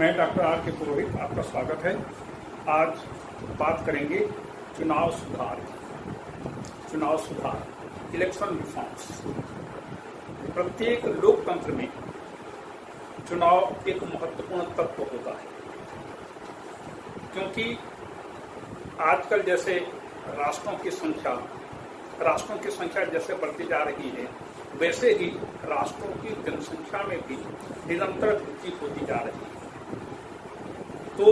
मैं doctor R के पुरोहित, आपका स्वागत है। आज बात करेंगे चुनाव सुधार, इलेक्शन रिफॉर्म्स। प्रत्येक लोकतंत्र में चुनाव एक महत्वपूर्ण तत्व होता है, क्योंकि आजकल जैसे राष्ट्रों की संख्या जैसे बढ़ती जा रही है, वैसे ही राष्ट्रों की जनसंख्या में भी निरंतर वृद्धि होती जा रही है। तो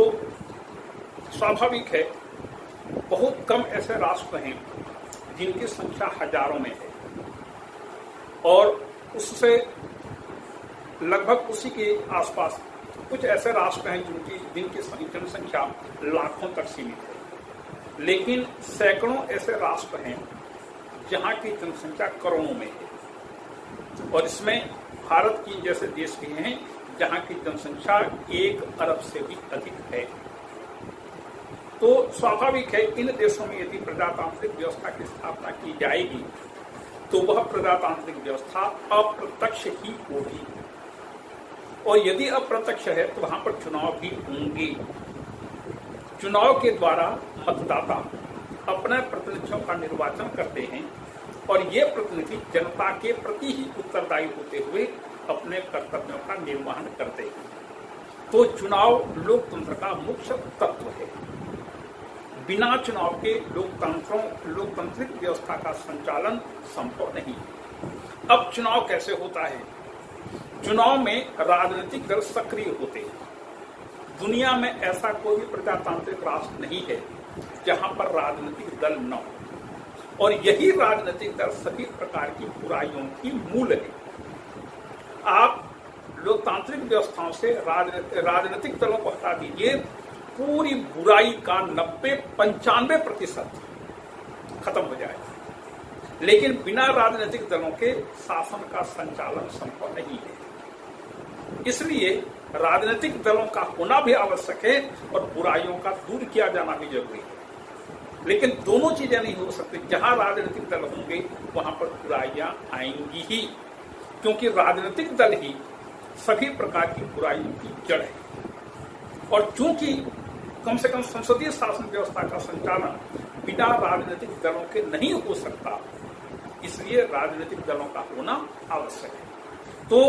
स्वाभाविक है, बहुत कम ऐसे राष्ट्र हैं जिनकी संख्या हजारों में है, और उससे लगभग उसी के आसपास कुछ ऐसे राष्ट्र हैं जिनकी जनसंख्या लाखों तक सीमित है। लेकिन सैकड़ों ऐसे राष्ट्र हैं जहां की जनसंख्या करोड़ों में है, और इसमें भारत की जैसे देश भी हैं जहां की जनसंख्या 1 अरब से भी अधिक है। तो स्वाभाविक है, इन देशों में यदि प्रजातांत्रिक व्यवस्था की स्थापना की जाएगी तो वह प्रजातांत्रिक व्यवस्था अप्रत्यक्ष ही होगी, और यदि अप्रत्यक्ष है तो वहां पर चुनाव भी होंगे। चुनाव के द्वारा मतदाता अपने प्रतिनिधियों का निर्वाचन करते हैं, और ये प्रतिनिधि जनता के प्रति ही उत्तरदायी होते हुए अपने कर्तव्यों का निर्वहन करते हैं। तो चुनाव लोकतंत्र का मुख्य तत्व है। बिना चुनाव के लोकतांत्रिक व्यवस्था का संचालन संभव नहीं है। अब चुनाव कैसे होता है? चुनाव में राजनीतिक दल सक्रिय होते हैं। दुनिया में ऐसा कोई प्रजातांत्रिक राष्ट्र नहीं है जहां पर राजनीतिक दल न हो, और यही राजनीतिक दल सभी प्रकार की बुराइयों की मूल है। आप लोकतांत्रिक व्यवस्थाओं से राजनीतिक दलों को हटा दीजिए, पूरी बुराई का 90-95% खत्म हो जाएगा। लेकिन बिना राजनीतिक दलों के शासन का संचालन संभव नहीं है। इसलिए राजनीतिक दलों का होना भी आवश्यक है, और बुराइयों का दूर किया जाना भी जरूरी है। लेकिन दोनों चीजें नहीं हो सकती। जहां राजनीतिक दल होंगे वहां पर बुराइयां आएंगी ही, क्योंकि राजनीतिक दल ही सभी प्रकार की बुराइयों की जड़ है। और चूंकि कम से कम संसदीय शासन व्यवस्था का संचालन बिना राजनीतिक दलों के नहीं हो सकता, इसलिए राजनीतिक दलों का होना आवश्यक है। तो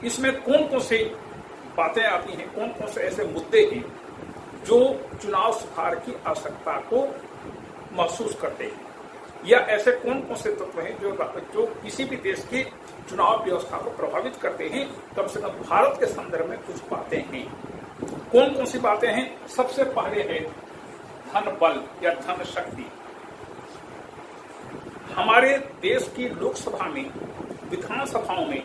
इसमें कौन कौन से बातें आती हैं, कौन कौन से ऐसे मुद्दे हैं जो चुनाव सुधार की आवश्यकता को महसूस करते हैं, या ऐसे कौन कौन से तत्व हैं जो किसी भी देश की चुनाव व्यवस्था को प्रभावित करते हैं। कम से कम भारत के संदर्भ में कुछ बातें हैं। कौन कौन सी बातें हैं? सबसे पहले है धन बल या धन शक्ति। हमारे देश की लोकसभा में, विधानसभाओं में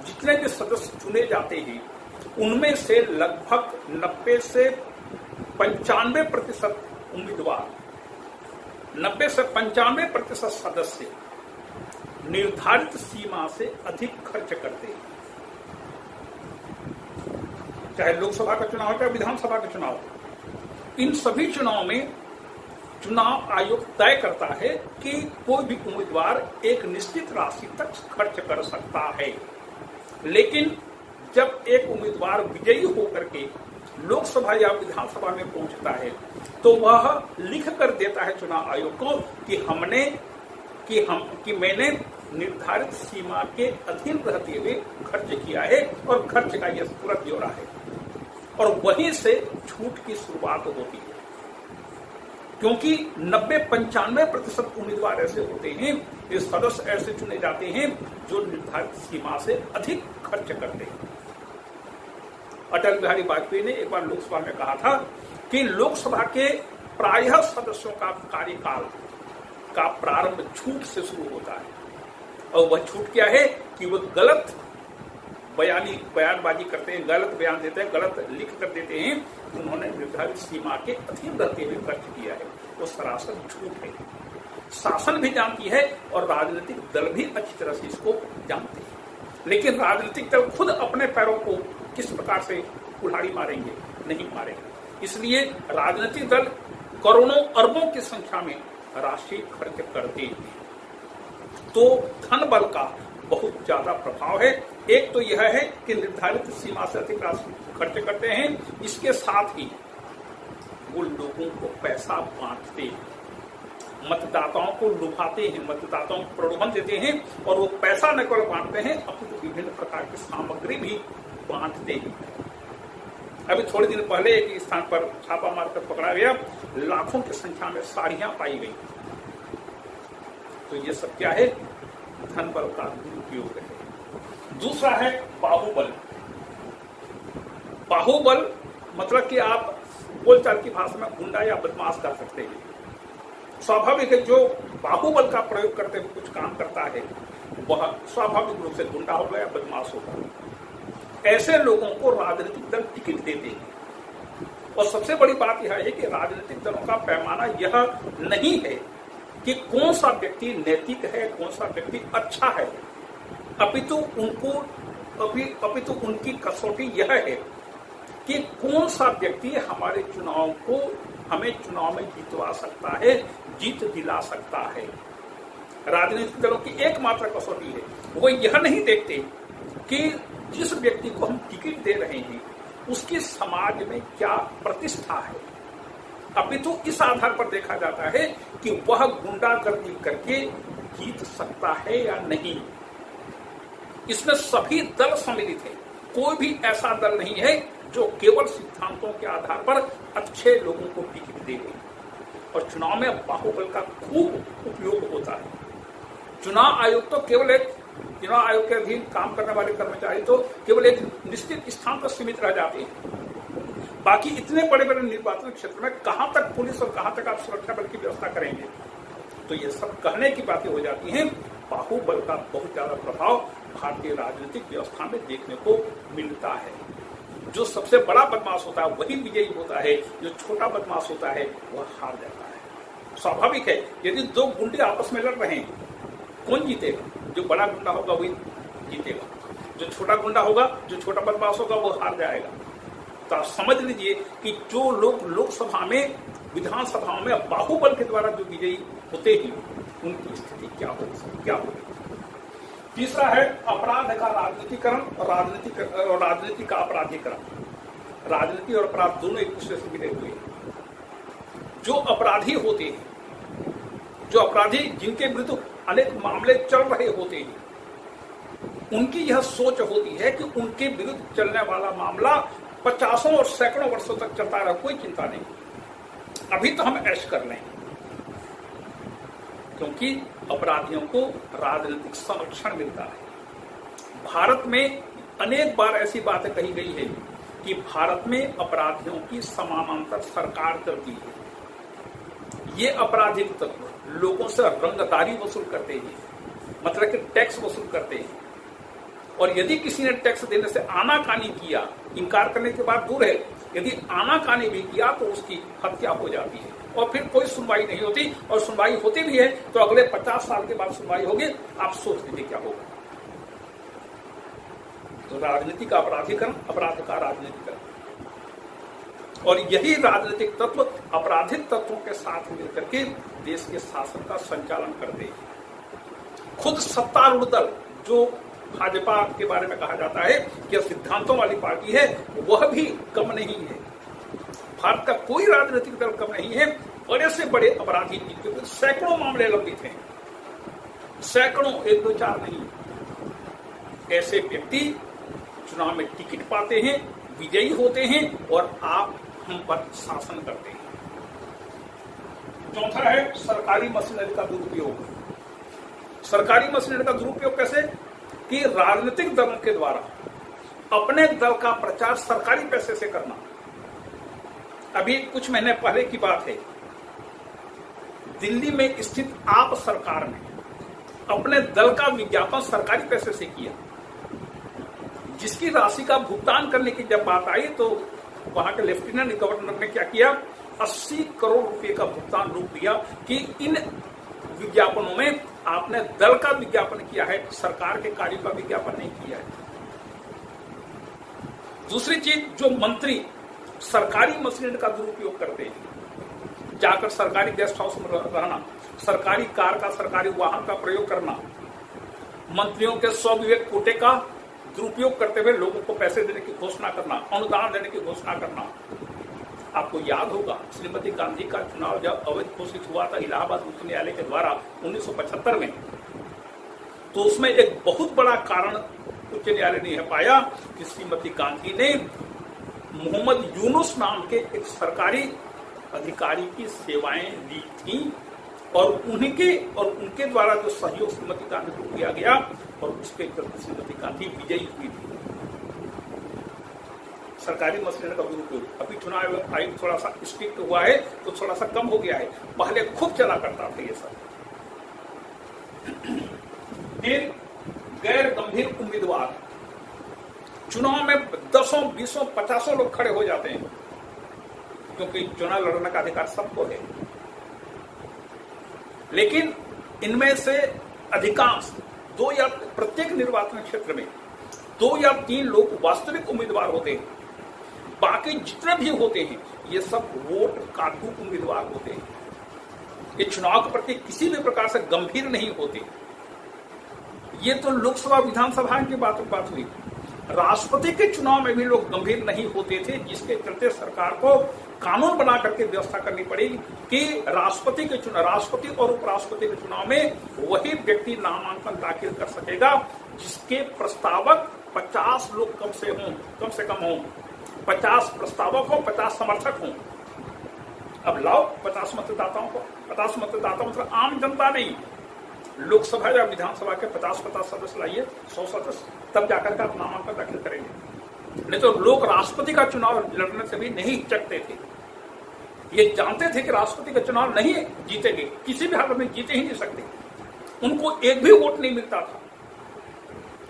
जितने भी सदस्य चुने जाते हैं, उनमें से लगभग 90 से 95% उम्मीदवार, 90 से 95% सदस्य निर्धारित सीमा से अधिक खर्च करते हैं। चाहे लोकसभा का चुनाव हो, चाहे विधानसभा का चुनाव हो, इन सभी चुनाव में चुनाव आयोग तय करता है कि कोई भी उम्मीदवार एक निश्चित राशि तक खर्च कर सकता है। लेकिन जब एक उम्मीदवार विजयी होकर के लोकसभा या विधानसभा में पहुंचता है, तो वह लिख कर देता है चुनाव आयोग को कि मैंने निर्धारित सीमा के अधीन रहते हुए खर्च किया है, और खर्च का यह पूरा ब्यौरा है। और वहीं से छूट की शुरुआत होती है, क्योंकि 90-95% उम्मीदवार ऐसे होते हैं, ये सदस्य ऐसे चुने जाते हैं जो निर्धारित सीमा से अधिक खर्च करते हैं। अटल बिहारी वाजपेयी ने एक बार लोकसभा में कहा था कि लोकसभा के प्रायः सदस्यों का कार्यकाल का प्रारंभ छूट से शुरू होता है, और वह छूट क्या है कि वह गलत बयानबाजी करते हैं, गलत बयान देते हैं, गलत लिख कर देते हैं कि उन्होंने निर्धारित सीमा के अधीन रहते हुए खर्च किया है। वो सरासर झूठ है। शासन भी जानती है, और राजनीतिक दल भी अच्छी तरह से इसको जानते हैं। लेकिन राजनीतिक दल खुद अपने पैरों को किस प्रकार से कुल्हाड़ी मारेंगे? नहीं मारेंगे। इसलिए राजनीतिक दल करोड़ों अरबों की संख्या में राशि खर्च करते हैं। तो धन बल का बहुत ज्यादा प्रभाव है। एक तो यह है कि निर्धारित सीमा से अधिक राशि खर्च करते हैं, इसके साथ ही वो लोगों को पैसा बांटते हैं, मतदाताओं को लुभाते हैं, मतदाताओं को प्रलोभन देते हैं, और वो पैसा न केवल बांटते हैं अपितु विभिन्न प्रकार की सामग्री भी बांटते हैं। अभी थोड़े दिन पहले एक स्थान पर छापा मारकर पकड़ा गया, लाखों की संख्या में साड़ियां पाई गई। तो ये सब क्या है? धन बल का दुरुपयोग है। दूसरा है बाहुबल। बाहुबल मतलब कि आप बोलचाल की भाषा में गुंडा या बदमाश कर सकते हैं। स्वाभाविक है, जो बाहुबल का प्रयोग करते हुए कुछ काम करता है वह स्वाभाविक रूप से गुंडा होगा या बदमाश होगा। ऐसे लोगों को राजनीतिक दल टिकट देते हैं। और सबसे बड़ी बात यह है कि राजनीतिक दलों का पैमाना यह नहीं है कि कौन सा व्यक्ति नैतिक है, कौन सा व्यक्ति अच्छा है, अपितु उनकी कसौटी यह है कि कौन सा व्यक्ति हमारे चुनाव को हमें चुनाव में जितवा सकता है, जीत दिला सकता है। राजनीतिक दलों की एकमात्र कसौटी है, वो यह नहीं देखते कि जिस व्यक्ति को हम टिकट दे रहे हैं उसकी समाज में क्या प्रतिष्ठा है, अपितु इस आधार पर देखा जाता है कि वह गुंडागर्दी करके जीत सकता है या नहीं। इसमें सभी दल सम्मिलित है, कोई भी ऐसा दल नहीं है जो केवल सिद्धांतों के आधार पर अच्छे लोगों को टिकट देंगे। और चुनाव में बाहुबल का खूब उपयोग होता है। चुनाव आयोग तो केवल एक चुनाव आयोग के अधीन काम करने वाले कर्मचारी तो केवल एक निश्चित स्थान पर सीमित रह जाते हैं। बाकी इतने बड़े बड़े निर्वाचन क्षेत्र में कहां तक पुलिस और कहां तक आप सुरक्षा बल की व्यवस्था करेंगे? तो ये सब कहने की बातें हो जाती हैं। बाहुबल का बहुत ज्यादा प्रभाव भारतीय राजनीतिक व्यवस्था में देखने को मिलता है। जो सबसे बड़ा बदमाश होता है वही विजयी होता है, जो छोटा बदमाश होता है वह हार जाता है। स्वाभाविक है, यदि दो गुंडे आपस में लड़ रहे हैं कौन जीतेगा? जो बड़ा गुंडा होगा वही जीतेगा, जो छोटा गुंडा होगा, जो छोटा बदमाश होगा वो हार जाएगा। तो आप समझ लीजिए कि जो लोग लोकसभा में, विधानसभाओं में बाहुबल के द्वारा जो विजयी होते हैं उनकी स्थिति क्या होगी। तीसरा है अपराध का राजनीतिकरण और राजनीति का अपराधीकरण। राजनीति और अपराध दोनों एक दूसरे से मिले हुए हैं। जो अपराधी होते हैं, जो अपराधी जिनके विरुद्ध अनेक मामले चल रहे होते हैं, उनकी यह सोच होती है कि उनके विरुद्ध चलने वाला मामला 50 और सैकड़ों वर्षों तक चलता रहा, कोई चिंता नहीं, अभी तो हम ऐश कर लें। क्योंकि अपराधियों को राजनीतिक संरक्षण मिलता है। भारत में अनेक बार ऐसी बातें कही गई है कि भारत में अपराधियों की समानांतर सरकार चलती है। ये आपराधिक तत्व लोगों से रंगदारी वसूल करते हैं, मतलब कि टैक्स वसूल करते हैं। और यदि किसी ने टैक्स देने से आनाकानी किया, इनकार करने के बाद दूर है, यदि आनाकानी भी किया तो उसकी हत्या हो जाती है और फिर कोई सुनवाई नहीं होती। और सुनवाई होती भी है तो अगले 50 साल के बाद सुनवाई होगी। आप सोच लीजिए क्या होगा। तो राजनीति का अपराधीकरण, अपराध का राजनीतिकरण, और यही राजनीतिक तत्व आपराधिक तत्वों के साथ मिलकर के देश के शासन का संचालन करते हैं। खुद सत्तारूढ़ दल जो भाजपा के बारे में कहा जाता है कि सिद्धांतों वाली पार्टी है, वह भी कम नहीं है। भारत का कोई राजनीतिक दल कम नहीं है। बड़े से बड़े अपराधी जिनके विरुद्ध सैकड़ों मामले लंबित हैं, सैकड़ों, 1 2 4 नहीं, ऐसे व्यक्ति चुनाव में टिकट पाते हैं, विजयी होते हैं और आप हम पर शासन करते हैं। चौथा है सरकारी मशीनरी का दुरुपयोग। सरकारी मशीनरी का दुरुपयोग कैसे? कि राजनीतिक दलों के द्वारा अपने दल का प्रचार सरकारी पैसे से करना। अभी कुछ महीने पहले की बात है, दिल्ली में स्थित आप सरकार ने अपने दल का विज्ञापन सरकारी पैसे से किया, जिसकी राशि का भुगतान करने की जब बात आई तो वहां के लेफ्टिनेंट गवर्नर ने क्या किया, 80 करोड़ रुपए का भुगतान रोक दिया कि इन विज्ञापनों में आपने दल का विज्ञापन किया है, सरकार के कार्यों का विज्ञापन नहीं किया है। दूसरी चीज, जो मंत्री सरकारी मशीनरी का दुरुपयोग करते हैं, जाकर सरकारी गेस्ट हाउस में रहना, सरकारी कार का, सरकारी वाहन का प्रयोग करना, मंत्रियों के स्वविवेक कोटे का दुरुपयोग करते हुए लोगों को पैसे देने की घोषणा करना, अनुदान देने की घोषणा करना। आपको याद होगा श्रीमती गांधी का चुनाव जब अवैध घोषित हुआ था इलाहाबाद उच्च न्यायालय के द्वारा 1975 में, तो उसमें एक बहुत बड़ा कारण उच्च न्यायालय ने यह पाया कि श्रीमती गांधी ने मोहम्मद यूनुस नाम के एक सरकारी अधिकारी की सेवाएं ली थी और उनके द्वारा जो सहयोग श्रीमती गांधी को किया गया और उसके चलते श्रीमती गांधी विजयी हुई थी। सरकारी मसले का दुरुपयोग। अभी चुनाव आयोग थोड़ा सा स्ट्रिक्ट हुआ है तो थोड़ा सा कम हो गया है, पहले खूब चला करता था ये सब। फिर गैर गंभीर उम्मीदवार, चुनाव में 10, 20, 50 लोग खड़े हो जाते हैं क्योंकि चुनाव लड़ने का अधिकार सबको है, लेकिन इनमें से अधिकांश प्रत्येक निर्वाचन क्षेत्र में 2 या 3 लोग वास्तविक उम्मीदवार होते हैं। बाकी जितने भी होते हैं ये सब वोट काटू उम्मीदवार होते हैं। ये चुनाव के प्रति किसी भी प्रकार से गंभीर नहीं होते। ये तो लोकसभा विधानसभा की बात हुई। राष्ट्रपति के चुनाव में भी लोग गंभीर नहीं होते थे, जिसके चलते सरकार को कानून बना करके व्यवस्था करनी पड़ेगी कि राष्ट्रपति और उपराष्ट्रपति के चुनाव में वही व्यक्ति नामांकन दाखिल कर सकेगा जिसके प्रस्तावक 50 लोग कम से कम हों। 50 प्रस्तावक हो, 50 समर्थक हों। अब लाओ 50 मतदाताओं को, 50 मतदाता मतलब आम जनता नहीं, लोकसभा या विधानसभा के 50 सदस्य लाइए, 100 सदस्य, तब जाकर के आप नामांकन दाखिल करेंगे। नहीं तो लोग राष्ट्रपति का चुनाव लड़ने से भी नहीं हिचकते थे। ये जानते थे कि राष्ट्रपति का चुनाव नहीं जीतेंगे, किसी भी हालत में जीते ही नहीं सकते, उनको एक भी वोट नहीं मिलता था,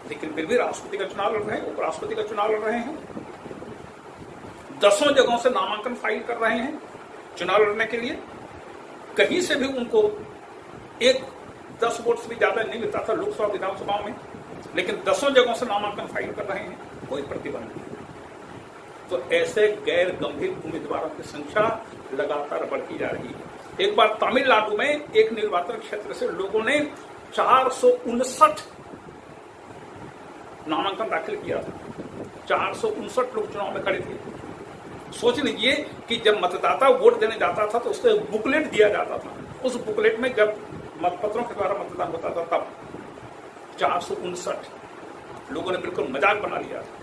लेकिन फिर भी राष्ट्रपति का चुनाव लड़ रहे हैं, उपराष्ट्रपति का चुनाव लड़ रहे हैं। 10 जगहों से नामांकन फाइल कर रहे हैं चुनाव लड़ने के लिए। कहीं से भी उनको 10 वोट से भी ज्यादा नहीं मिलता था लोकसभा विधानसभाओं में, लेकिन 10 जगहों से नामांकन फाइल कर रहे हैं, कोई प्रतिबंध नहीं। तो ऐसे गैर गंभीर उम्मीदवारों की संख्या लगातार बढ़ती जा रही है। एक बार तमिलनाडु में एक निर्वाचन क्षेत्र से लोगों ने 459 नामांकन दाखिल किया था। 459 लोग चुनाव में खड़े थे। सोच लीजिए कि जब मतदाता वोट देने जाता था तो उसको बुकलेट दिया जाता था। उस बुकलेट में जब मतपत्रों के द्वारा मतदान होता था तब 459 लोगों ने बिल्कुल मजाक बना लिया था।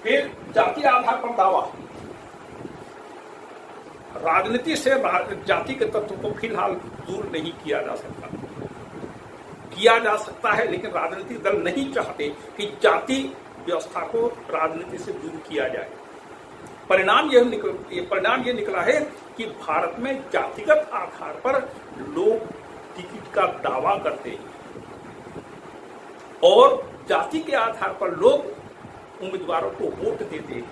फिर जाति आधार पर दावा, राजनीति से जाति के तत्व को फिलहाल दूर नहीं किया जा सकता। किया जा सकता है, लेकिन राजनीतिक दल नहीं चाहते कि जाति व्यवस्था को राजनीति से दूर किया जाए। परिणाम ये निकला है कि भारत में जातिगत आधार पर लोग टिकट का दावा करते हैं और जाति के आधार पर लोग उम्मीदवारों को वोट देते हैं।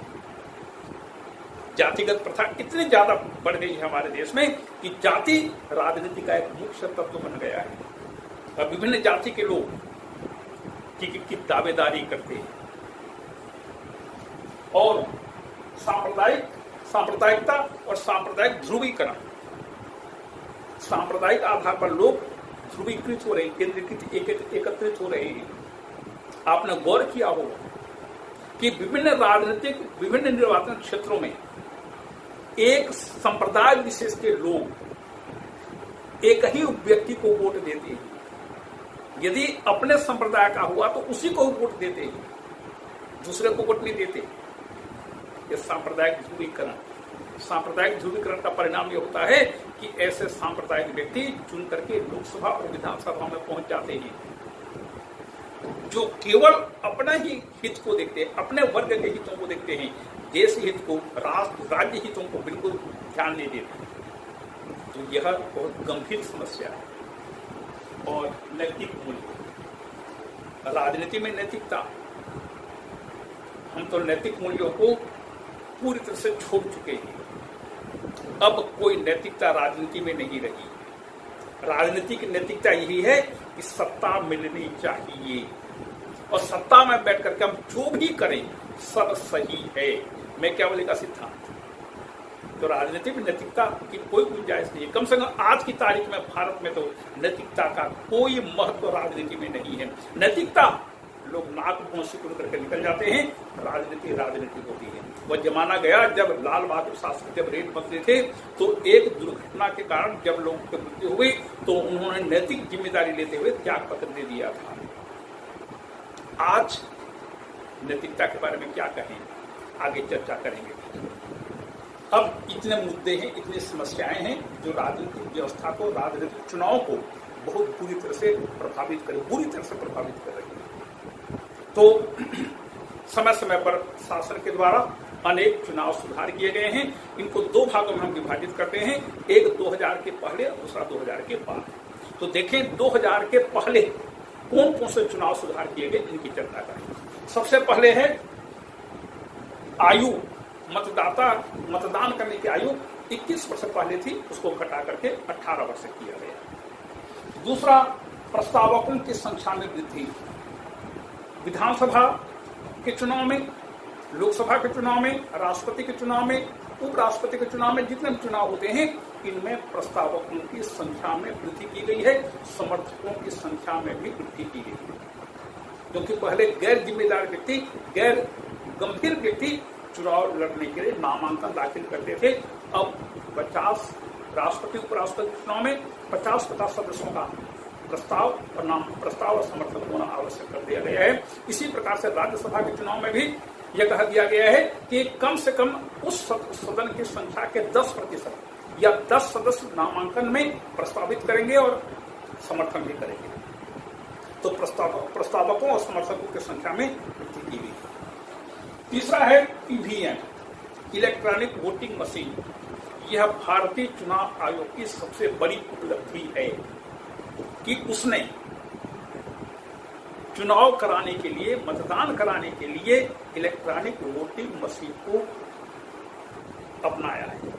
जातिगत प्रथा इतनी ज्यादा बढ़ गई है हमारे देश में कि जाति राजनीति का एक मुख्य तत्व बन गया है। अब विभिन्न जाति के लोग टिकट की दावेदारी करते हैं और सांप्रदायिकता और सांप्रदायिक ध्रुवीकरण, सांप्रदायिक आधार पर लोग ध्रुवीकृत हो रहे हैं, एकत्रित हो रहे हैं। आपने गौर किया होगा कि विभिन्न निर्वाचन क्षेत्रों में एक संप्रदाय विशेष के लोग एक ही व्यक्ति को वोट देते हैं। यदि अपने संप्रदाय का हुआ तो उसी को वोट देते हैं, दूसरे को वोट नहीं देते। यह सांप्रदायिक ध्रुवीकरण का परिणाम यह होता है कि ऐसे सांप्रदायिक व्यक्ति चुन करके लोकसभा और विधानसभा में पहुंच जाते हैं, जो केवल अपना ही हित को देखते हैं, अपने वर्ग के हितों को देखते हैं, देश हित को, राज्य हितों को बिल्कुल ध्यान नहीं देते। तो यह बहुत गंभीर समस्या है। और नैतिक मूल्य, राजनीति में नैतिकता, हम तो नैतिक मूल्यों को पूरी तरह से छोड़ चुके हैं। अब कोई नैतिकता राजनीति में नहीं रही। राजनीति की नैतिकता यही है कि सत्ता मिलनी चाहिए और सत्ता में बैठ करके हम जो भी करें सब सही है। मैं क्या बोलेगा सिद्धांत, तो राजनीति में नैतिकता की कोई गुंजाइश नहीं है। कम से कम आज की तारीख में भारत में तो नैतिकता का कोई महत्व राजनीति में नहीं है। नैतिकता लोग नाक मुंह सिकुड़ करके निकल जाते हैं, राजनीति राजनीति होती है। वह जमाना गया जब लाल बहादुर शास्त्री जब रेल मंत्री थे तो एक दुर्घटना के कारण जब लोगों की मृत्यु हुई तो उन्होंने नैतिक जिम्मेदारी लेते हुए त्याग पत्र दे दिया था। आज नैतिकता के बारे में क्या कहें, आगे चर्चा करेंगे। अब इतने मुद्दे हैं, इतनी समस्याएं हैं जो राजनीतिक व्यवस्था को, राजनीतिक चुनाव को बहुत बुरी तरह से प्रभावित कर रही है। तो समय समय पर शासन के द्वारा अनेक चुनाव सुधार किए गए हैं। इनको दो भागों में हम विभाजित करते हैं, एक 2000 के पहले और दूसरा 2000 के बाद। तो देखें 2000 के पहले कौन कौन से चुनाव सुधार किए गए, इनकी चर्चा करें। सबसे पहले है आयु, मतदान करने की आयु 21 वर्ष पहले थी, उसको घटा करके 18 वर्ष किया गया। दूसरा, प्रस्तावकों की संख्या में वृद्धि। विधानसभा के चुनाव में, लोकसभा के चुनाव में, राष्ट्रपति के चुनाव में, उपराष्ट्रपति के चुनाव में, जितने भी चुनाव होते हैं इनमें प्रस्तावकों की संख्या में वृद्धि की गई है, समर्थकों की संख्या में भी वृद्धि की गई है। क्योंकि पहले गैर जिम्मेदार व्यक्ति, गैर गंभीर व्यक्ति चुनाव लड़ने के लिए नामांकन दाखिल करते थे। अब 50 राष्ट्रपति उपराष्ट्रपति चुनाव में 50 सदस्यों का प्रस्ताव और समर्थक होना आवश्यक कर दिया गया है। इसी प्रकार से राज्यसभा के चुनाव में भी यह कहा दिया गया है कि कम से कम उस सदन की संख्या के 10% या 10 सदस्य नामांकन में प्रस्तावित करेंगे और समर्थन भी करेंगे। तो प्रस्तावकों और समर्थकों की संख्या में वृद्धि की गई। तीसरा है ईवीएम, इलेक्ट्रॉनिक वोटिंग मशीन। यह भारतीय चुनाव आयोग की सबसे बड़ी उपलब्धि है कि उसने चुनाव कराने के लिए, मतदान कराने के लिए इलेक्ट्रॉनिक वोटिंग मशीन को अपनाया है।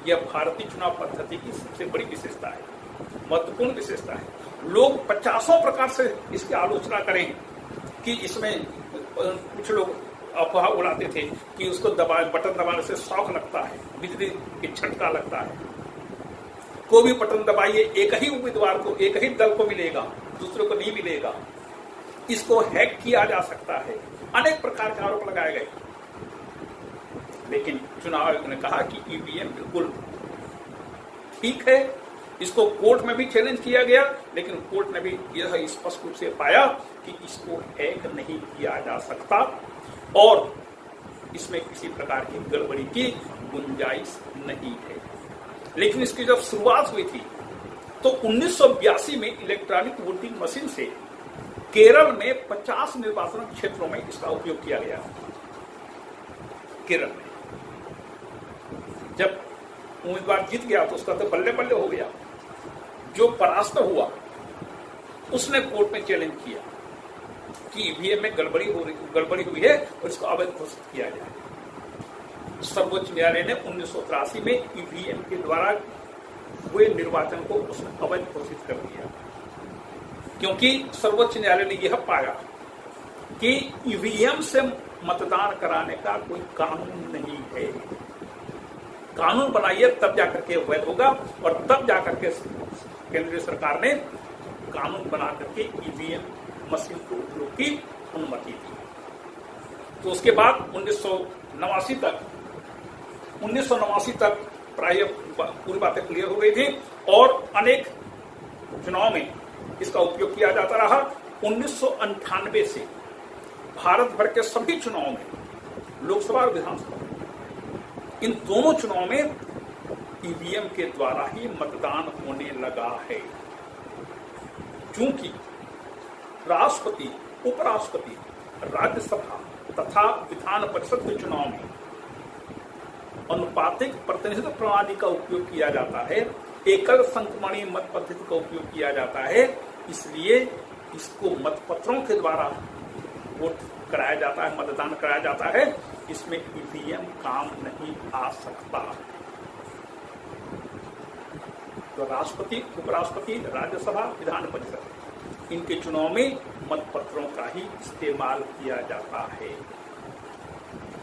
यह भारतीय चुनाव पद्धति की सबसे बड़ी विशेषता है, महत्वपूर्ण विशेषता है। लोग 50 प्रकार से इसकी आलोचना करें कि इसमें कुछ लोग अफवाह उड़ाते थे कि उसको बटन दबाने से शॉक लगता है, बिजली की झटका लगता है। कोई भी बटन दबाइए एक ही उम्मीदवार को, एक ही दल को मिलेगा, दूसरे को नहीं मिलेगा। इसको हैक किया जा सकता है, अनेक प्रकार के आरोप लगाए गए। लेकिन चुनाव आयोग ने कहा कि ईवीएम बिल्कुल ठीक है। इसको कोर्ट में भी चैलेंज किया गया, लेकिन कोर्ट ने भी यह स्पष्ट रूप से पाया कि इसको हैक नहीं किया जा सकता और इसमें किसी प्रकार की गड़बड़ी की गुंजाइश नहीं है। लेकिन इसकी जब शुरुआत हुई थी तो 1982 में इलेक्ट्रॉनिक वोटिंग मशीन से केरल में 50 निर्वाचन क्षेत्रों में इसका उपयोग किया गया। केरल में जब उम्मीदवार जीत गया तो उसका तो बल्ले बल्ले हो गया। जो परास्त हुआ उसने कोर्ट में चैलेंज किया कि ईवीएम में गड़बड़ी हुई है और इसको अवैध घोषित किया जाए। सर्वोच्च न्यायालय ने 1983 में ईवीएम के द्वारा हुए निर्वाचन को उसने अवैध घोषित कर दिया, क्योंकि सर्वोच्च न्यायालय ने यह पाया कि ईवीएम से मतदान कराने का कोई कानून नहीं है। कानून बनाइए तब जाकर के वैध होगा, और तब जाकर के केंद्रीय सरकार ने कानून बना करके ईवीएम मशीन को उपयोग की अनुमति दी। तो उसके बाद 1989 तक प्राय पूरी बातें क्लियर हो गई थी और अनेक चुनाव में इसका उपयोग किया जाता रहा। 1998 से भारत भर के सभी चुनावों में, लोकसभा और विधानसभा, इन दोनों चुनाव में ईवीएम के द्वारा ही मतदान होने लगा है। चूंकि राष्ट्रपति, उपराष्ट्रपति, राज्यसभा तथा विधान परिषद के चुनाव में अनुपातिक प्रतिनिधित्व प्रणाली का उपयोग किया जाता है, एकल संक्रमणीय मत पद्धति का उपयोग किया जाता है, इसलिए इसको मतपत्रों के द्वारा वोट कराया जाता है, मतदान कराया जाता है। इसमें ईवीएम काम नहीं आ सकता। तो राष्ट्रपति, उपराष्ट्रपति, राज्यसभा, विधान परिषद, इनके चुनाव में मतपत्रों का ही इस्तेमाल किया जाता है।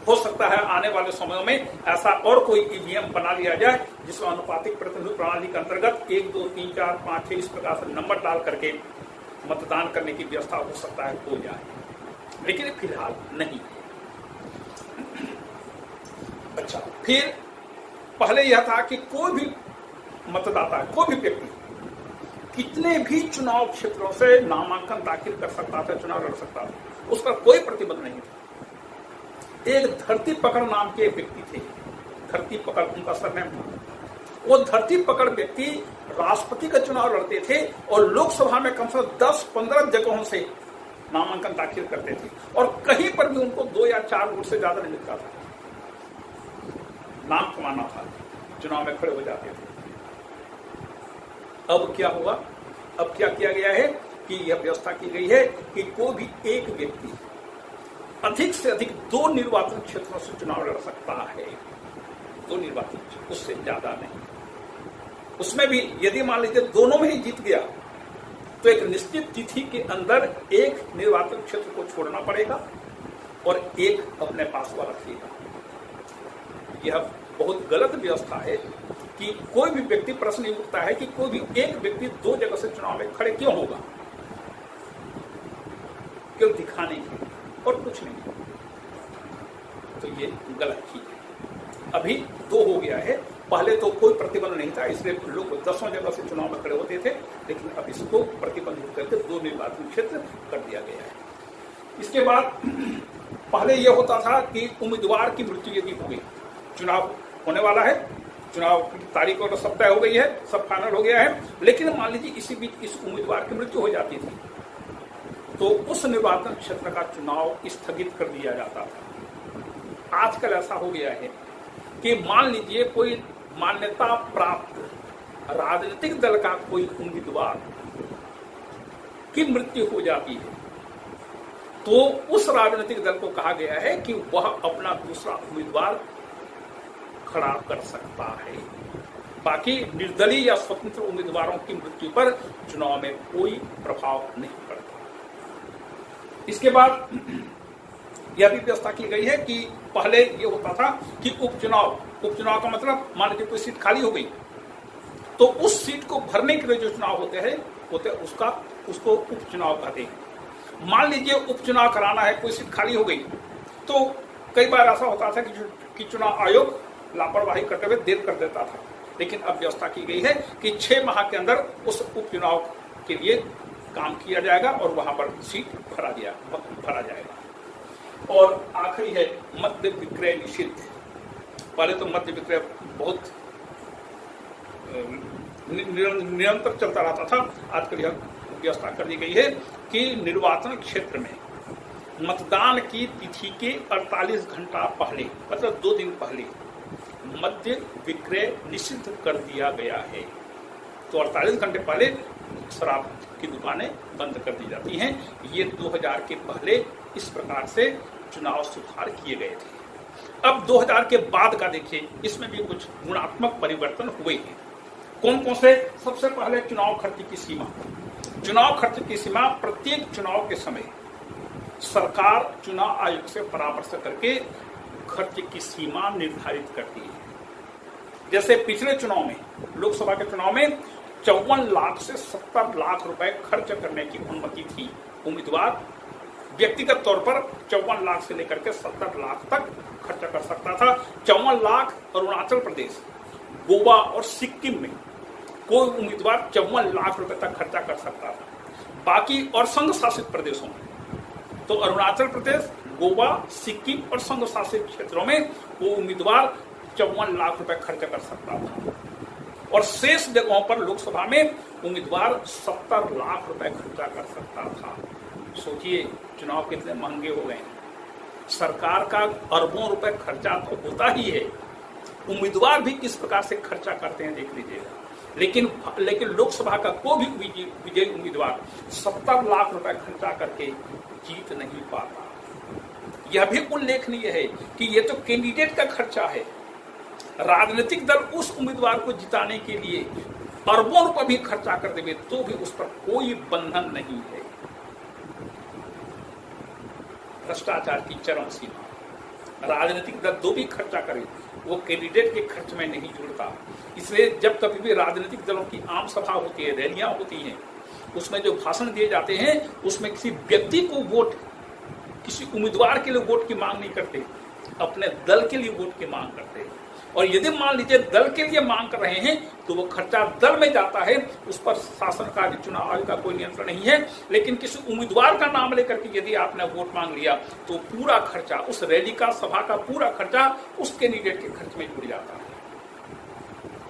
हो सकता है आने वाले समयों में ऐसा और कोई ईवीएम बना लिया जाए जिसमें अनुपातिक प्रतिनिधित्व प्रणाली के अंतर्गत 1, 2, 3, 4, 5, 6 इस प्रकार से नंबर डाल करके मतदान करने की व्यवस्था हो सकता है हो जाए, लेकिन फिलहाल नहीं। अच्छा, फिर पहले यह था कि कोई भी मतदाता, कोई भी व्यक्ति कितने भी चुनाव क्षेत्रों से नामांकन दाखिल कर सकता था, चुनाव लड़ सकता था, उस पर कोई प्रतिबंध नहीं था। एक धरती पकड़ नाम के व्यक्ति थे, धरती पकड़ उनका सरनेम था। वो धरती पकड़ व्यक्ति राष्ट्रपति का चुनाव लड़ते थे और लोकसभा में कम से कम 10-15 जगहों से नामांकन दाखिल करते थे और कहीं पर भी उनको 2 या 4 वोट से ज्यादा नहीं मिलता था। नाम कमाना था, चुनाव में खड़े हो जाते थे। अब क्या हुआ? अब क्या किया गया है कि यह व्यवस्था की गई है कि कोई भी एक व्यक्ति अधिक से अधिक 2 निर्वाचन क्षेत्रों से चुनाव लड़ सकता है। 2 निर्वाचन क्षेत्र, उससे ज्यादा नहीं। उसमें भी यदि मान लीजिए दोनों में ही जीत गया तो एक निश्चित तिथि के अंदर एक निर्वाचन क्षेत्र को छोड़ना पड़ेगा और एक अपने पास वाला रखिएगा। यह बहुत गलत व्यवस्था है कि कोई भी व्यक्ति, प्रश्न ये उठता है कि कोई भी एक व्यक्ति 2 जगह से चुनाव में खड़े क्यों होगा? क्यों? दिखाने के और कुछ नहीं। तो ये गलत चीज है। अभी 2 हो गया है, पहले तो कोई प्रतिबंध नहीं था, इसलिए लोग 10 जगह से चुनाव में खड़े होते थे, लेकिन अब इसको प्रतिबंधित करके 2 निर्वाचन क्षेत्र कर दिया गया है। इसके बाद पहले यह होता था कि उम्मीदवार की मृत्यु यदि हो गई, चुनाव होने वाला है, चुनाव की तारीख और सब तय हो गई है, सब फाइनल हो गया है, लेकिन मान लीजिए इसी बीच इस उम्मीदवार की मृत्यु हो जाती थी तो उस निर्वाचन क्षेत्र का चुनाव स्थगित कर दिया जाता था। आजकल ऐसा हो गया है कि मान लीजिए कोई मान्यता प्राप्त राजनीतिक दल का कोई उम्मीदवार की मृत्यु हो जाती है तो उस राजनीतिक दल को कहा गया है कि वह अपना दूसरा उम्मीदवार खड़ा कर सकता है। बाकी निर्दलीय या स्वतंत्र उम्मीदवारों की मृत्यु पर चुनाव में कोई प्रभाव नहीं पड़ता। इसके बाद यह भी व्यवस्था की गई है कि पहले यह होता था कि उपचुनाव का मतलब मान लीजिए कोई सीट खाली हो गई तो उस सीट को भरने के लिए जो चुनाव होते उसको उपचुनाव कहते हैं। मान लीजिए उपचुनाव कराना है, कोई सीट खाली हो गई तो कई बार ऐसा होता था कि चुनाव आयोग लापरवाही करते हुए देर कर देता था, लेकिन अब व्यवस्था की गई है कि 6 माह के अंदर उस उपचुनाव के लिए काम किया जाएगा और वहां पर सीट भरा जाएगा। और आखिरी है मद्य विक्रय निषिद्ध। पहले तो मद्य विक्रय बहुत निरंतर चलता रहता था, आजकल यह व्यवस्था कर दी गई है कि निर्वाचन क्षेत्र में मतदान की तिथि के 48 घंटा पहले, मतलब 2 दिन पहले मद्य विक्रय निषिद्ध कर दिया गया है। तो 48 घंटे पहले शराब की दुकानें बंद कर दी जाती हैं। ये 2000 के पहले इस प्रकार से चुनाव सुधार किए गए थे। अब 2000 के बाद का देखिए, इसमें भी कुछ गुणात्मक परिवर्तन हुए हैं। कौन कौन से? सबसे पहले चुनाव खर्च की सीमा। चुनाव खर्च की सीमा प्रत्येक चुनाव के समय सरकार चुनाव आयोग से परामर्श करके खर्च की सीमा निर्धारित करती है। जैसे पिछले चुनाव में, लोकसभा के चुनाव में 54 लाख से 70 लाख रुपए खर्च करने की अनुमति थी। उम्मीदवार व्यक्तिगत तौर पर 54 लाख से लेकर के 70 लाख तक खर्च कर सकता था। 54 लाख अरुणाचल प्रदेश, गोवा और सिक्किम में कोई उम्मीदवार 54 लाख रुपए तक खर्चा कर सकता था। बाकी और संघ शासित प्रदेशों में, तो अरुणाचल प्रदेश, गोवा, सिक्किम और संघ शासित क्षेत्रों में वो उम्मीदवार 54 लाख रुपए खर्च कर सकता था और शेष जगहों पर लोकसभा में उम्मीदवार 70 लाख रुपए खर्चा कर सकता था। सोचिए चुनाव कितने महंगे हो गए। सरकार का अरबों रुपए खर्चा तो होता ही है, उम्मीदवार भी किस प्रकार से खर्चा करते हैं देख लीजिएगा। लेकिन लोकसभा का कोई भी विजयी उम्मीदवार 70 लाख रुपए खर्चा करके जीत नहीं पाता। यह भी उल्लेखनीय है कि यह तो कैंडिडेट का खर्चा है। राजनीतिक दल उस उम्मीदवार को जिताने के लिए अरबों रुपए भी खर्चा कर देवे तो भी उस पर कोई बंधन नहीं है। भ्रष्टाचार की चरम सीमा। राजनीतिक दल जो भी खर्चा करे वो कैंडिडेट के खर्च में नहीं जुड़ता। इसलिए जब कभी भी राजनीतिक दलों की आम सभा होती है, रैलियां होती हैं, उसमें जो भाषण दिए जाते हैं उसमें किसी व्यक्ति को वोट, किसी उम्मीदवार के लिए वोट की मांग नहीं करते, अपने दल के लिए वोट की मांग करते हैं। और यदि मान लीजिए दल के लिए मांग कर रहे हैं तो वो खर्चा दल में जाता है, उस पर शासन का, चुनाव आयोग का कोई नियंत्रण नहीं है। लेकिन किसी उम्मीदवार का नाम लेकर के यदि आपने वोट मांग लिया तो पूरा खर्चा, उस रैली का, सभा का पूरा खर्चा उस कैंडिडेट के खर्च में जुड़ जाता है।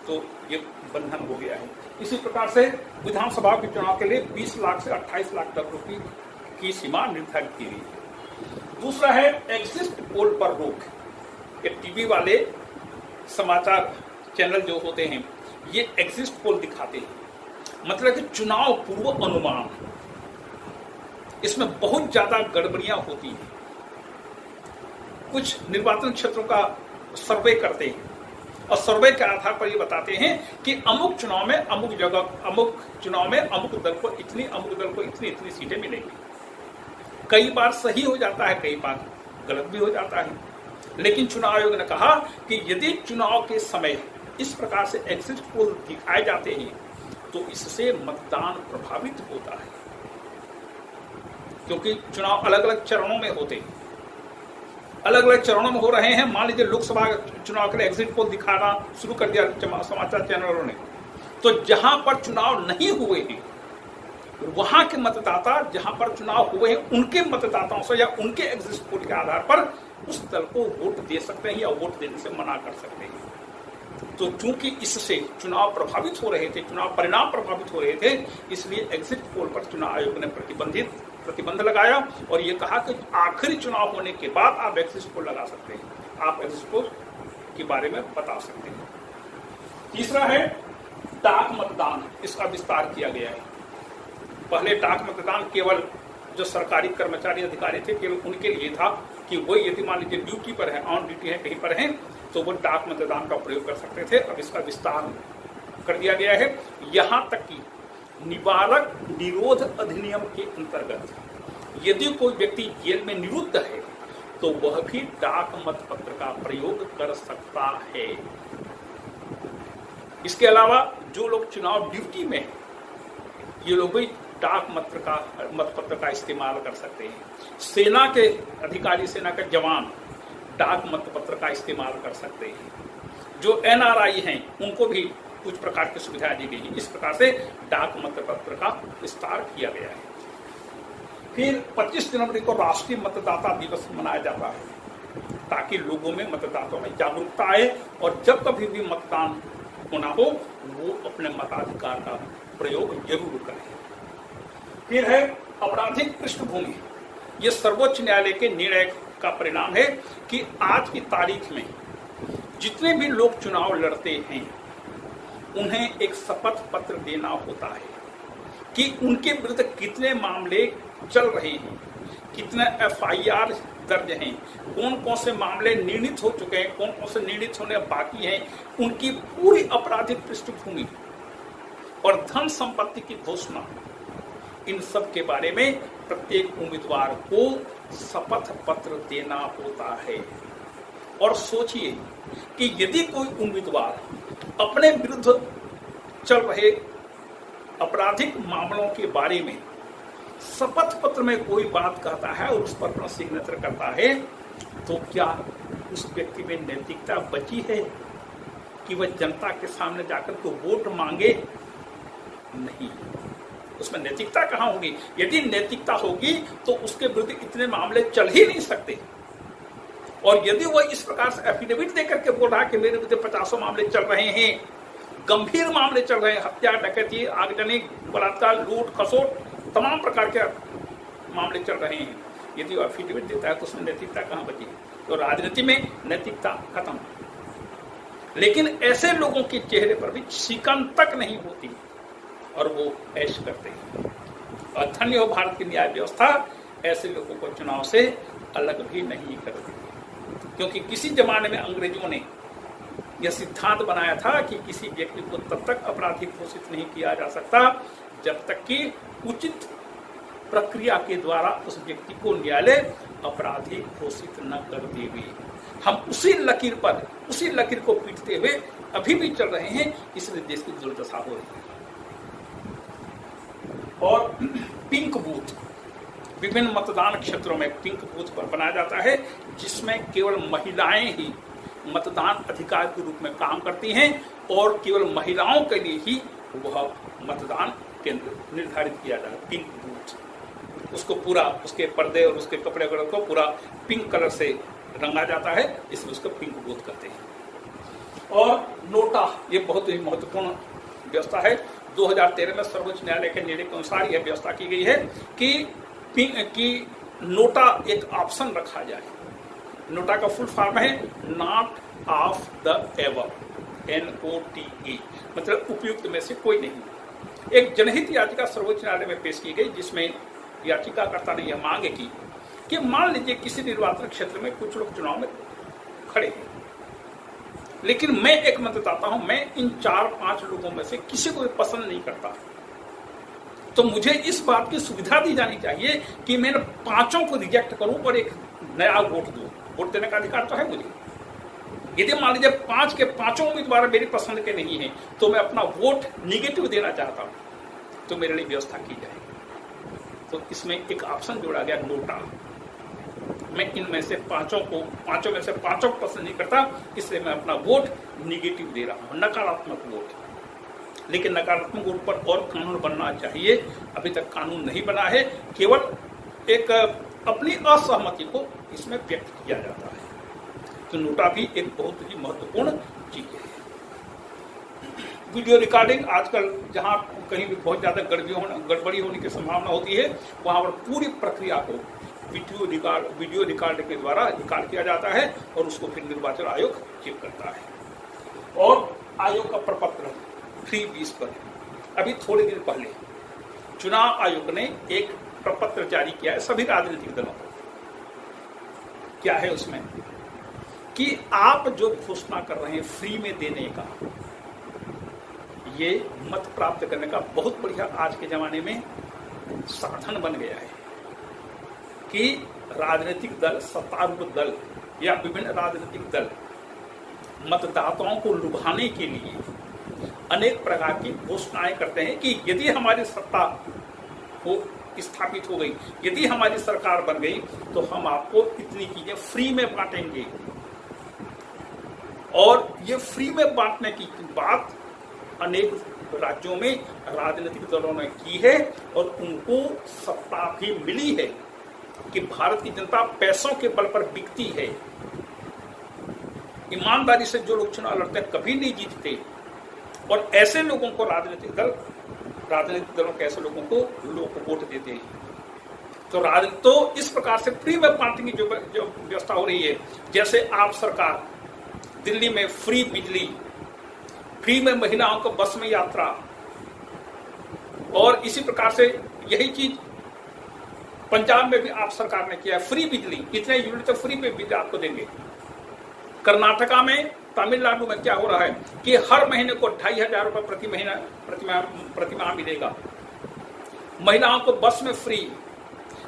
तो ये बंधन हो गया है। इसी प्रकार से विधानसभा के चुनाव के लिए 20 लाख से 28 लाख तक रुपये की सीमा निर्धारित की गई है। दूसरा है एग्जिट पोल पर रोक। ये टीवी वाले समाचार चैनल जो होते हैं ये एग्जिट पोल दिखाते हैं, मतलब कि चुनाव पूर्व अनुमान, इसमें बहुत ज्यादा गड़बड़ियां होती हैं। कुछ निर्वाचन क्षेत्रों का सर्वे करते हैं और सर्वे के आधार पर ये बताते हैं कि अमुक चुनाव में अमुक जगह, अमुक चुनाव में अमुक दल को इतनी, अमुक दल को इतनी इतनी सीटें मिलेंगी। कई बार सही हो जाता है, कई बार गलत भी हो जाता है। लेकिन चुनाव आयोग ने कहा कि यदि चुनाव के समय इस प्रकार से एग्जिट पोल दिखाए जाते हैं तो इससे मतदान प्रभावित होता है, क्योंकि चुनाव अलग अलग चरणों में होते हैं, अलग अलग चरणों में हो रहे हैं। मान लीजिए लोकसभा चुनाव के लिए एग्जिट पोल दिखाना शुरू कर दिया समाचार चैनलों ने, तो जहां पर चुनाव नहीं हुए हैं वहां के मतदाता, जहां पर चुनाव हुए हैं उनके मतदाताओं से या उनके एग्जिट पोल के आधार पर उस दल को वोट दे सकते हैं या वोट देने से मना कर सकते हैं। तो चूंकि इससे चुनाव प्रभावित हो रहे थे, चुनाव परिणाम प्रभावित हो रहे थे, इसलिए एग्जिट पोल पर चुनाव आयोग ने प्रतिबंध लगाया और ये कहा कि आखिरी चुनाव होने के बाद आप एग्जिट पोल लगा सकते हैं, आप एग्जिट पोल के बारे में बता सकते हैं। तीसरा है डाक मतदान, इसका विस्तार किया गया है। पहले डाक मतदान केवल जो सरकारी कर्मचारी अधिकारी थे केवल उनके लिए था कि वो यदि मान लीजिए ड्यूटी पर है, ऑन ड्यूटी है, कहीं पर हैं, तो वो डाक मतदान का प्रयोग कर सकते थे। अब इसका विस्तार कर दिया गया है, यहां तक कि निवारक निरोध अधिनियम के अंतर्गत यदि कोई व्यक्ति जेल में निरुद्ध है तो वह भी डाक मतपत्र का प्रयोग कर सकता है। इसके अलावा जो लोग चुनाव ड्यूटी में हैं ये लोग भी डाक मतपत्र का इस्तेमाल कर सकते हैं। सेना के अधिकारी, सेना के जवान डाक मतपत्र का इस्तेमाल कर सकते हैं। जो एनआरआई हैं उनको भी कुछ प्रकार की सुविधाएं दी गई है। इस प्रकार से डाक मतपत्र का विस्तार किया गया है। फिर 25 जनवरी को राष्ट्रीय मतदाता दिवस मनाया जाता है ताकि लोगों में, मतदाताओं में जागरूकता आए और जब कभी भी मतदान होना हो वो अपने मताधिकार का प्रयोग जरूर करें। फिर है आपराधिक पृष्ठभूमि। ये सर्वोच्च न्यायालय के निर्णय का परिणाम है कि आज की तारीख में जितने भी लोग चुनाव लड़ते हैं उन्हें एक शपथ पत्र देना होता है कि उनके विरुद्ध कितने मामले चल रहे हैं, कितने एफआईआर दर्ज हैं, कौन कौन से मामले निर्णीत हो चुके हैं, कौन कौन से निर्णीत होने बाकी हैं, उनकी पूरी आपराधिक पृष्ठभूमि और धन संपत्ति की घोषणा, इन सब के बारे में प्रत्येक उम्मीदवार को शपथ पत्र देना होता है। और सोचिए कि यदि कोई उम्मीदवार अपने विरुद्ध चल रहे आपराधिक मामलों के बारे में शपथ पत्र में कोई बात कहता है और उस पर अपना सिग्नेचर करता है, तो क्या उस व्यक्ति में नैतिकता बची है कि वह जनता के सामने जाकर तो वोट मांगे? नहीं, उसमें नैतिकता कहाँ होगी? यदि नैतिकता होगी तो उसके विरुद्ध इतने मामले चल ही नहीं सकते। और यदि वह इस प्रकार से एफिडेविट देकर के बोल रहा है कि मेरे विरुद्ध 50 मामले चल रहे हैं, गंभीर मामले चल रहे हैं, हत्या, डकैती, आगजनी, बलात्कार, लूट, खसोट, तमाम प्रकार के मामले चल रहे हैं, यदि वो एफिडेविट देता है तो उसमें नैतिकता कहाँ बची? तो राजनीति में नैतिकता खत्म। लेकिन ऐसे लोगों के चेहरे पर भी शिकन तक नहीं होती और वो ऐश करते हैं। और धन्य हो भारत की न्याय व्यवस्था ऐसे लोगों को चुनाव से अलग भी नहीं करती, क्योंकि किसी जमाने में अंग्रेजों ने यह सिद्धांत बनाया था कि किसी व्यक्ति को तब तक अपराधी घोषित नहीं किया जा सकता जब तक कि उचित प्रक्रिया के द्वारा उस व्यक्ति को न्यायालय अपराधी घोषित न कर देवे। हम उसी लकीर को पीटते हुए अभी भी चल रहे हैं, इसलिए देश की दुर्दशा हो रही है। और पिंक बूथ, विभिन्न मतदान क्षेत्रों में पिंक बूथ पर बनाया जाता है, जिसमें केवल महिलाएं ही मतदान अधिकार के रूप में काम करती हैं और केवल महिलाओं के लिए ही वह मतदान केंद्र निर्धारित किया जाता है। पिंक बूथ, उसको पूरा, उसके पर्दे और उसके कपड़े वगैरह को पूरा पिंक कलर से रंगा जाता है, इसलिए उसको पिंक बूथ कहते हैं। और नोटा, ये बहुत ही महत्वपूर्ण व्यवस्था है। 2013 में सर्वोच्च न्यायालय के निर्णय के अनुसार यह व्यवस्था की गई है कि नोटा एक ऑप्शन रखा जाए। नोटा का फुल फॉर्म है not of the above, NOTA, मतलब उपयुक्त में से कोई नहीं। एक जनहित याचिका सर्वोच्च न्यायालय में पेश की गई, जिसमें याचिकाकर्ता ने यह मांग की कि मान लीजिए किसी निर्वाचन क्षेत्र में कुछ लोग चुनाव में खड़े हैं, लेकिन मैं एक मतदाता हूं, मैं इन 4-5 लोगों में से किसी को भी पसंद नहीं करता, तो मुझे इस बात की सुविधा दी जानी चाहिए कि मैं 5 को रिजेक्ट करूं और एक नया वोट दूं। वोट देने का अधिकार तो है मुझे। यदि मान लीजिए 5 के 5 उम्मीदवार मेरी पसंद के नहीं है, तो मैं अपना वोट निगेटिव देना चाहता हूं, तो मेरे लिए व्यवस्था की जाए। तो इसमें एक ऑप्शन जोड़ा गया नोटा। मैं इनमें से 5 में से 5 को पसंद नहीं करता, इसलिए मैं अपना वोट निगेटिव दे रहा हूं, नकारात्मक वोट। लेकिन नकारात्मक वोट पर और कानून बनना चाहिए, अभी तक कानून नहीं बना है, केवल एक अपनी असहमति को इसमें व्यक्त किया जाता है। तो नोटा भी एक बहुत ही महत्वपूर्ण चीज है। वीडियो रिकॉर्डिंग, आजकल जहां कहीं भी बहुत ज्यादा गड़बड़ी होने की संभावना होती है, वहां पर पूरी प्रक्रिया को वीडियो रिकॉर्ड के द्वारा रिकॉर्ड किया जाता है और उसको फिर निर्वाचन आयोग चेक करता है। और आयोग का प्रपत्र फ्रीबीज पर, अभी थोड़े दिन पहले चुनाव आयोग ने एक प्रपत्र जारी किया है सभी राजनीतिक दलों को। क्या है उसमें कि आप जो घोषणा कर रहे हैं फ्री में देने का, ये मत प्राप्त करने का बहुत बढ़िया आज के जमाने में साधन बन गया है कि राजनीतिक दल, सत्तारूढ़ दल या विभिन्न राजनीतिक दल मतदाताओं को लुभाने के लिए अनेक प्रकार की घोषणाएं करते हैं कि यदि हमारी सत्ता हो स्थापित हो गई, यदि हमारी सरकार बन गई, तो हम आपको इतनी चीजें फ्री में बांटेंगे। और ये फ्री में बांटने की बात अनेक राज्यों में राजनीतिक दलों ने की है और उनको सत्ता भी मिली है कि भारत की जनता पैसों के बल पर बिकती है। ईमानदारी से जो लोग चुनाव लड़ते हैं कभी नहीं जीतते, और ऐसे लोगों को राजनीतिक दलों के ऐसे लोगों को लोग वोट देते हैं। तो इस प्रकार से फ्री में बांटने की जो व्यवस्था हो रही है, जैसे आप सरकार दिल्ली में फ्री बिजली, फ्री में महिलाओं को बस में यात्रा, और इसी प्रकार से यही चीज पंजाब में भी आप सरकार ने किया है, फ्री बिजली, इतने यूनिट तो फ्री में बिजली आपको देंगे। कर्नाटका में, तमिलनाडु में क्या हो रहा है कि हर महीने को 2500 रुपए प्रतिमाह मिलेगा। महिलाओं को बस में फ्री,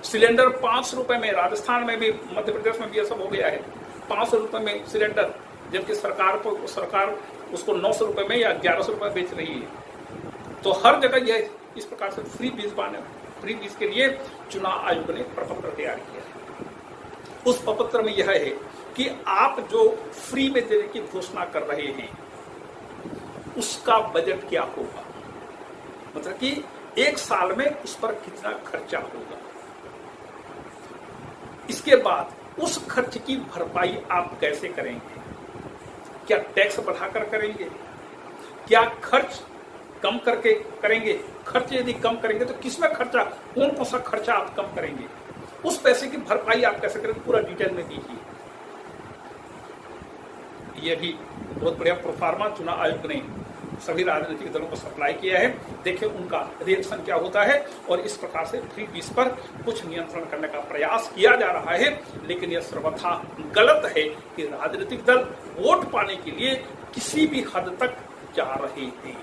सिलेंडर 5 रुपए में, राजस्थान में भी, मध्य प्रदेश में भी यह सब हो गया है, 500 रुपए में सिलेंडर, जबकि सरकार उसको 900 रुपए में या 1100 रुपए बेच रही है। तो हर जगह यह इस प्रकार से फ्री बीज के लिए चुनाव आयोग ने प्रपत्र तैयार किया है। उस प्रपत्र में यह है कि आप जो फ्री में देने की घोषणा कर रहे हैं उसका बजट क्या होगा, मतलब कि एक साल में उस पर कितना खर्चा होगा। इसके बाद उस खर्च की भरपाई आप कैसे करेंगे? क्या टैक्स बढ़ाकर करेंगे? क्या खर्च कम करके करेंगे? खर्च यदि कम करेंगे तो किसमें खर्चा, कौन सा खर्चा आप कम करेंगे? उस पैसे की भरपाई आप कैसे करेंगे, पूरा डिटेल में दीजिए। यह भी बहुत बढ़िया प्रोफार्मा चुनाव आयोग ने सभी राजनीतिक दलों को सप्लाई किया है। देखिए उनका रिएक्शन क्या होता है। और इस प्रकार से फ्री बीज पर कुछ नियंत्रण करने का प्रयास किया जा रहा है, लेकिन यह सर्वथा गलत है कि राजनीतिक दल वोट पाने के लिए किसी भी हद तक जा रहे हैं।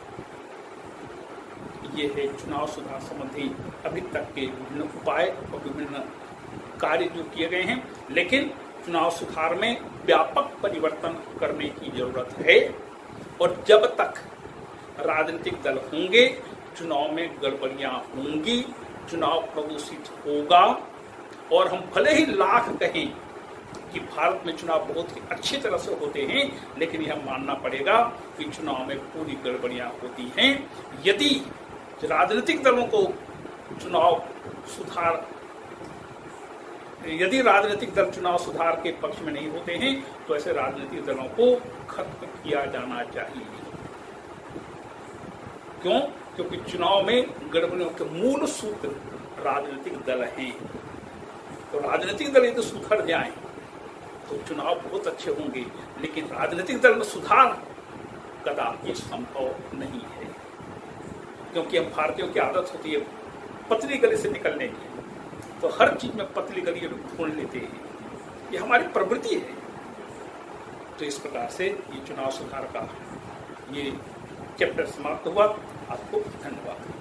ये है चुनाव सुधार संबंधी अभी तक के विभिन्न उपाय और विभिन्न कार्य जो किए गए हैं। लेकिन चुनाव सुधार में व्यापक परिवर्तन करने की जरूरत है और जब तक राजनीतिक दल होंगे चुनाव में गड़बड़ियां होंगी, चुनाव प्रदूषित होगा और हम भले ही लाख कहें कि भारत में चुनाव बहुत ही अच्छी तरह से होते हैं, लेकिन यह मानना पड़ेगा कि चुनाव में पूरी गड़बड़ियां होती हैं। यदि राजनीतिक दलों को यदि राजनीतिक दल चुनाव सुधार के पक्ष में नहीं होते हैं तो ऐसे राजनीतिक दलों को खत्म किया जाना चाहिए। क्यों? क्योंकि चुनाव में गड़बड़ियों के मूल सूत्र राजनीतिक दल हैं। तो राजनीतिक दल यदि सुधर जाएं तो चुनाव बहुत अच्छे होंगे, लेकिन राजनीतिक दल में सुधार कदापि संभव नहीं है, क्योंकि हम भारतीयों की आदत होती है पतली गली से निकलने की, तो हर चीज में पतली गली ढूंढ लेते हैं, ये हमारी प्रवृत्ति है। तो इस प्रकार से ये चुनाव सुधार का ये चैप्टर समाप्त हुआ। आपको धन्यवाद।